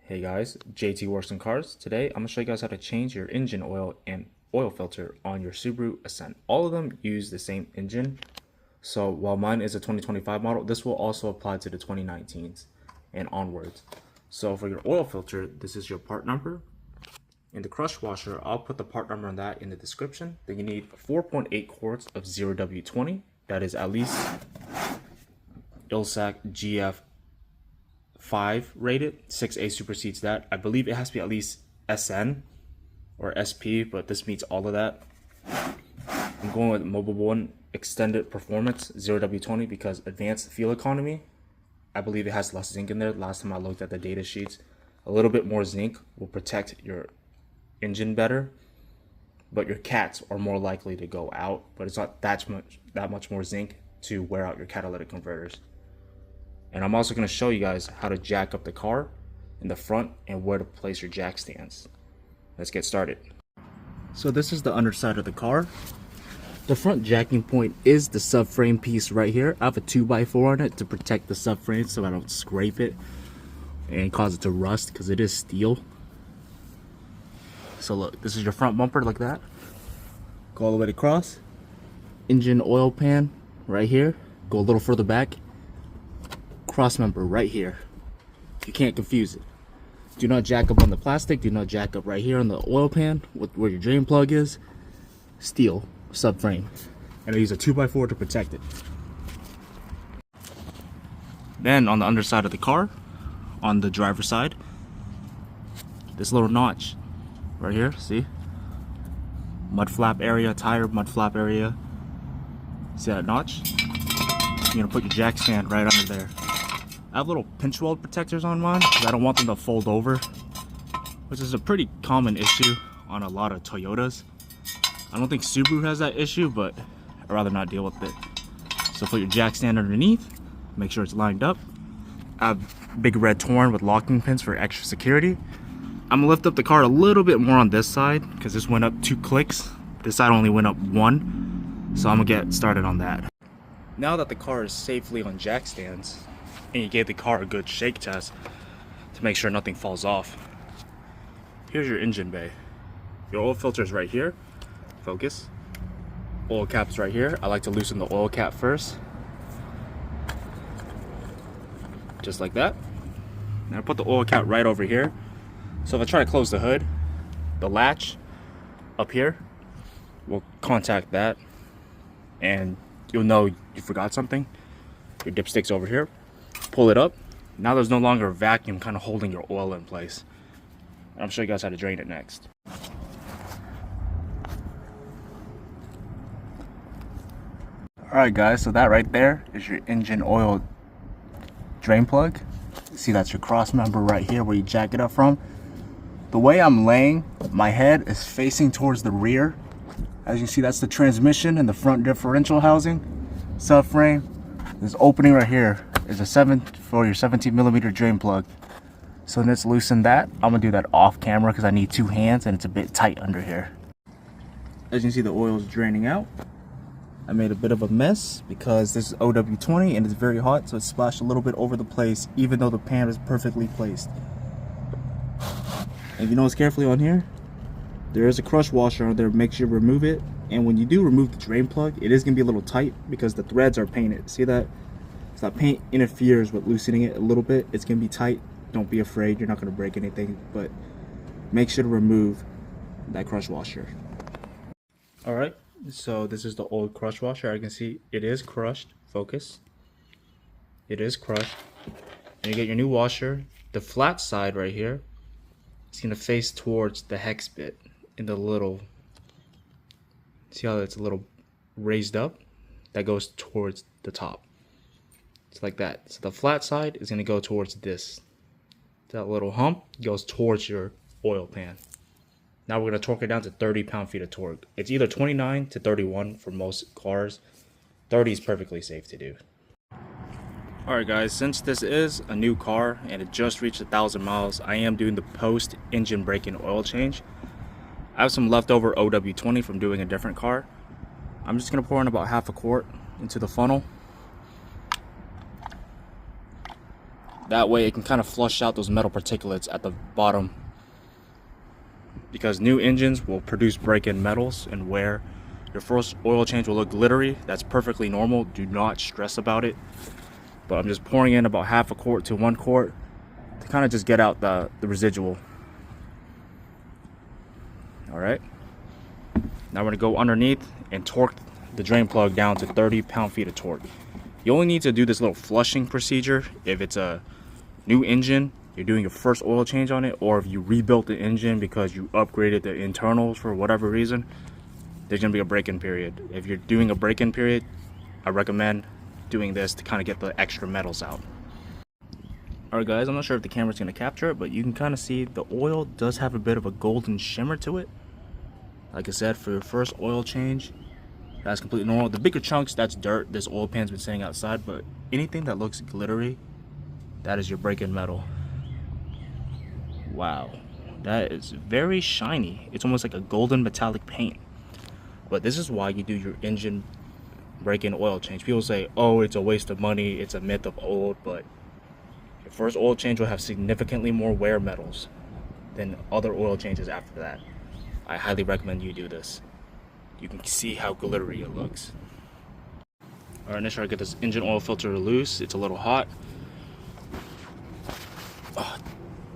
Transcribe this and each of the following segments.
Hey guys, JT Works on Cars. Today I'm going to show you guys how to change your engine oil and oil filter on your Subaru Ascent. All of them use the same engine. So while mine is a 2025 model, this will also apply to the 2019s and onwards. So for your oil filter, this is your part number. In the crush washer, I'll put the part number on that in the description. Then you need 4.8 quarts of 0W20. That is at least ILSAC GF 5 rated. 6A supersedes that. I believe it has to be at least SN or SP, but this meets all of that. I'm going with Mobile One Extended Performance 0W20 because advanced fuel economy, I believe it has less zinc in there. Last time I looked at the data sheets, a little bit more zinc will protect your engine better, but your cats are more likely to go out, but it's not that much more zinc to wear out your catalytic converters. And I'm also going to show you guys how to jack up the car in the front and where to place your jack stands. Let's get started. So this is the underside of the car. The front jacking point is the subframe piece right here. I have a 2x4 on it to protect the subframe so I don't scrape it and cause it to rust because it is steel. So look, this is your front bumper like that. Go all the way across. Engine oil pan right here. Go a little further back. Cross member right here. You can't confuse it. Do not jack up on the plastic. Do not jack up right here on the oil pan with where your drain plug is. Steel subframe. And I use a 2x4 to protect it. Then on the underside of the car, on the driver's side, this little notch right here, see? Mud flap area, tire mud flap area. See that notch? You're gonna put your jack stand right under there. I have little pinch weld protectors on mine because I don't want them to fold over, which is a pretty common issue on a lot of Toyotas. I don't think Subaru has that issue, but I'd rather not deal with it. So put your jack stand underneath, make sure it's lined up. I have big red torn with locking pins for extra security. I'm gonna lift up the car a little bit more on this side because this went up 2 clicks. This side only went up 1, so I'm gonna get started on that. Now that the car is safely on jack stands, and you gave the car a good shake test to make sure nothing falls off, here's your engine bay. Your oil filter is right here. Focus. Oil cap's right here. I like to loosen the oil cap first. Just like that. Now I put the oil cap right over here. So if I try to close the hood, the latch up here will contact that and you'll know you forgot something. Your dipstick's over here. Pull it up. Now there's no longer a vacuum kind of holding your oil in place. And I'll show you guys how to drain it next. Alright guys, so that right there is your engine oil drain plug. See, that's your cross member right here where you jack it up from. The way I'm laying, my head is facing towards the rear. As you can see, that's the transmission and the front differential housing, subframe. This opening right here is for your 17mm drain plug. So let's loosen that. I'm gonna do that off camera because I need 2 hands and it's a bit tight under here. As you can see, the oil is draining out. I made a bit of a mess because this is OW20 and it's very hot, so it splashed a little bit over the place even though the pan is perfectly placed. And if you notice carefully on here, there is a crush washer on there. Make sure you remove it. And when you do remove the drain plug, it is going to be a little tight because the threads are painted. See that? So that paint interferes with loosening it a little bit. It's going to be tight. Don't be afraid. You're not going to break anything. But make sure to remove that crush washer. Alright, so this is the old crush washer. I can see it is crushed. Focus. It is crushed. And you get your new washer. The flat side right here, it's going to face towards the hex bit in the little, see how it's a little raised up? That goes towards the top. It's like that. So the flat side is going to go towards this. That little hump goes towards your oil pan. Now we're going to torque it down to 30 pound-feet of torque. It's either 29 to 31 for most cars. 30 is perfectly safe to do. Alright guys, since this is a new car and it just reached 1,000 miles, I am doing the post engine brake and oil change. I have some leftover OW20 from doing a different car. I'm just going to pour in about half a quart into the funnel. That way it can kind of flush out those metal particulates at the bottom, because new engines will produce break-in metals and wear. Your first oil change will look glittery. That's perfectly normal. Do not stress about it. But I'm just pouring in about half a quart to 1 quart to kind of just get out the residual. All right. Now we're gonna go underneath and torque the drain plug down to 30 pound-feet of torque. You only need to do this little flushing procedure if it's a new engine, you're doing your first oil change on it, or if you rebuilt the engine because you upgraded the internals for whatever reason, there's gonna be a break-in period. If you're doing a break-in period, I recommend doing this to kind of get the extra metals out. Alright guys, I'm not sure if the camera's gonna capture it, but you can kind of see the oil does have a bit of a golden shimmer to it. Like I said, for your first oil change, that's completely normal. The bigger chunks, that's dirt. This oil pan's been sitting outside, but anything that looks glittery, that is your break-in metal. Wow, that is very shiny. It's almost like a golden metallic paint. But this is why you do your engine break-in oil change. People say, oh, it's a waste of money, it's a myth of old, but your first oil change will have significantly more wear metals than other oil changes after that. I highly recommend you do this. You can see how glittery it looks. Alright, let's try to get this engine oil filter loose. It's a little hot. Oh,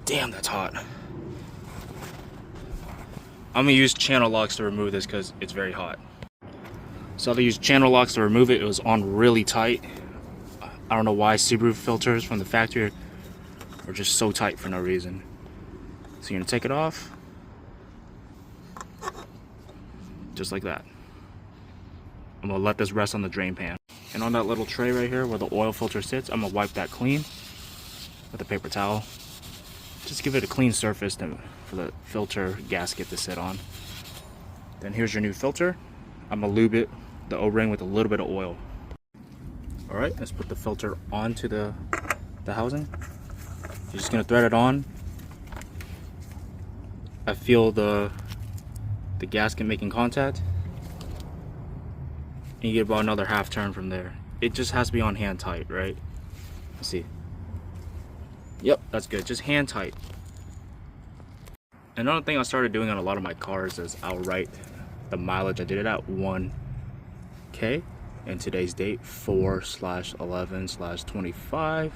damn, that's hot. I'm gonna use channel locks to remove this because it's very hot. So I used channel locks to remove it. It was on really tight. I don't know why Subaru filters from the factory are just so tight for no reason. So you're gonna take it off. Just like that. I'm gonna let this rest on the drain pan. And on that little tray right here where the oil filter sits, I'm gonna wipe that clean with a paper towel. Just give it a clean surface for the filter gasket to sit on. Then here's your new filter. I'm gonna lube it, the O-ring, with a little bit of oil. Alright, let's put the filter onto the housing. You're just gonna thread it on. I feel the gasket making contact, and you get about another half turn from there. It just has to be on hand tight, right? Let's see. Yep, that's good. Just hand tight. Another thing I started doing on a lot of my cars is I'll write the mileage I did it at 1K, and today's date 4/11/25,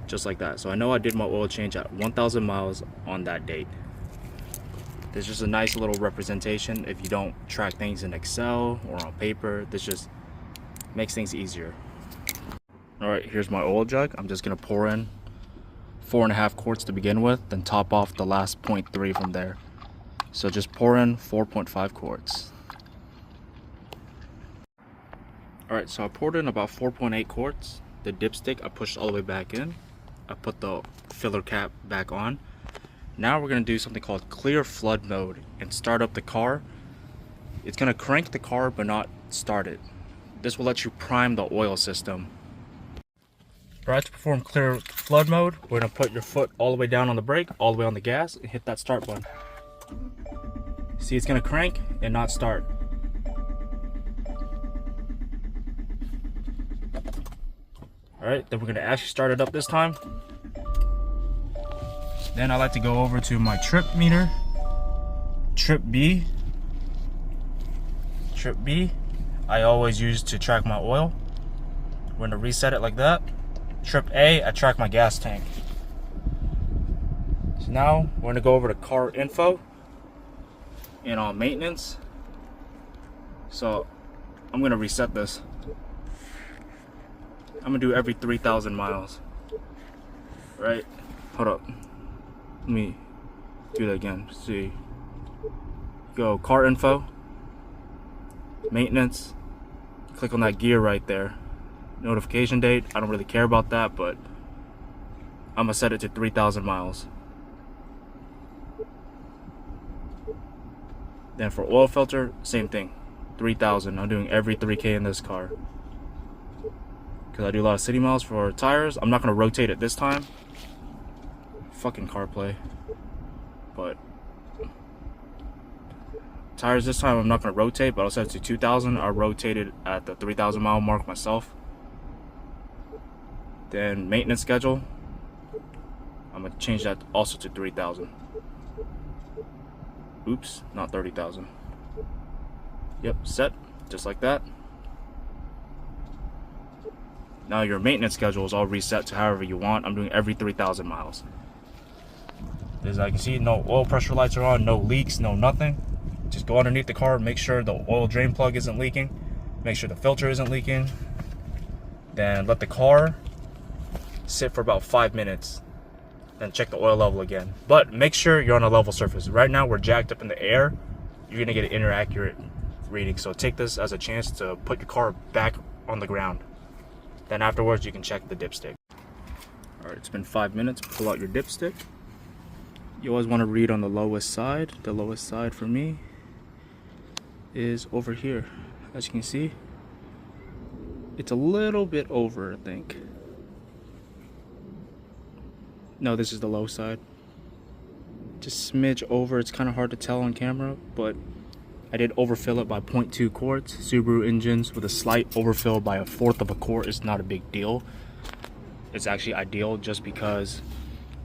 just like that. So I know I did my oil change at 1,000 miles on that date. There's just a nice little representation. If you don't track things in Excel or on paper, this just makes things easier. All right, here's my oil jug. I'm just gonna pour in 4.5 quarts to begin with, then top off the last 0.3 from there. So just pour in 4.5 quarts. All right, so I poured in about 4.8 quarts. The dipstick I pushed all the way back in. I put the filler cap back on. Now we're gonna do something called clear flood mode and start up the car. It's gonna crank the car but not start it. This will let you prime the oil system. Alright, to perform clear flood mode, we're gonna put your foot all the way down on the brake, all the way on the gas, and hit that start button. See, it's gonna crank and not start. Alright, then we're gonna actually start it up this time. Then I like to go over to my trip meter, trip B. Trip B, I always use to track my oil. We're gonna reset it like that. Trip A, I track my gas tank. So now we're gonna go over to car info and on maintenance. So I'm gonna reset this. I'm gonna do every 3,000 miles. Right? Hold up. Let me do that again. See. Go car info, maintenance. Click on that gear right there. Notification date. I don't really care about that, but I'm gonna set it to 3,000 miles. Then for oil filter, same thing. 3,000. I'm doing every 3K in this car. Because I do a lot of city miles for tires. I'm not gonna rotate it this time. Fucking CarPlay. But tires this time I'm not gonna rotate, but I'll set it to 2,000. I rotated at the 3,000 mile mark myself. Then maintenance schedule, I'm gonna change that also to 3,000. Oops, not 30,000. Yep, set, just like that. Now your maintenance schedule is all reset to however you want. I'm doing every 3,000 miles. As I can see, no oil pressure lights are on, no leaks, no nothing. Just go underneath the car, make sure the oil drain plug isn't leaking, make sure the filter isn't leaking. Then let the car sit for about 5 minutes. Then check the oil level again. But make sure you're on a level surface. Right now we're jacked up in the air. You're gonna get an inaccurate reading. So take this as a chance to put your car back on the ground. Then afterwards you can check the dipstick. Alright, it's been 5 minutes. Pull out your dipstick. You always want to read on the lowest side. The lowest side for me is over here. As you can see, it's a little bit over, I think. No, this is the low side. Just smidge over. It's kind of hard to tell on camera, but I did overfill it by 0.2 quarts. Subaru engines with a slight overfill by 1/4 of a quart is not a big deal. It's actually ideal just because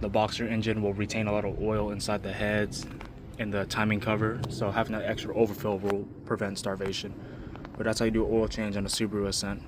the Boxer engine will retain a lot of oil inside the heads and the timing cover, so having that extra overfill will prevent starvation. But that's how you do oil change on a Subaru Ascent.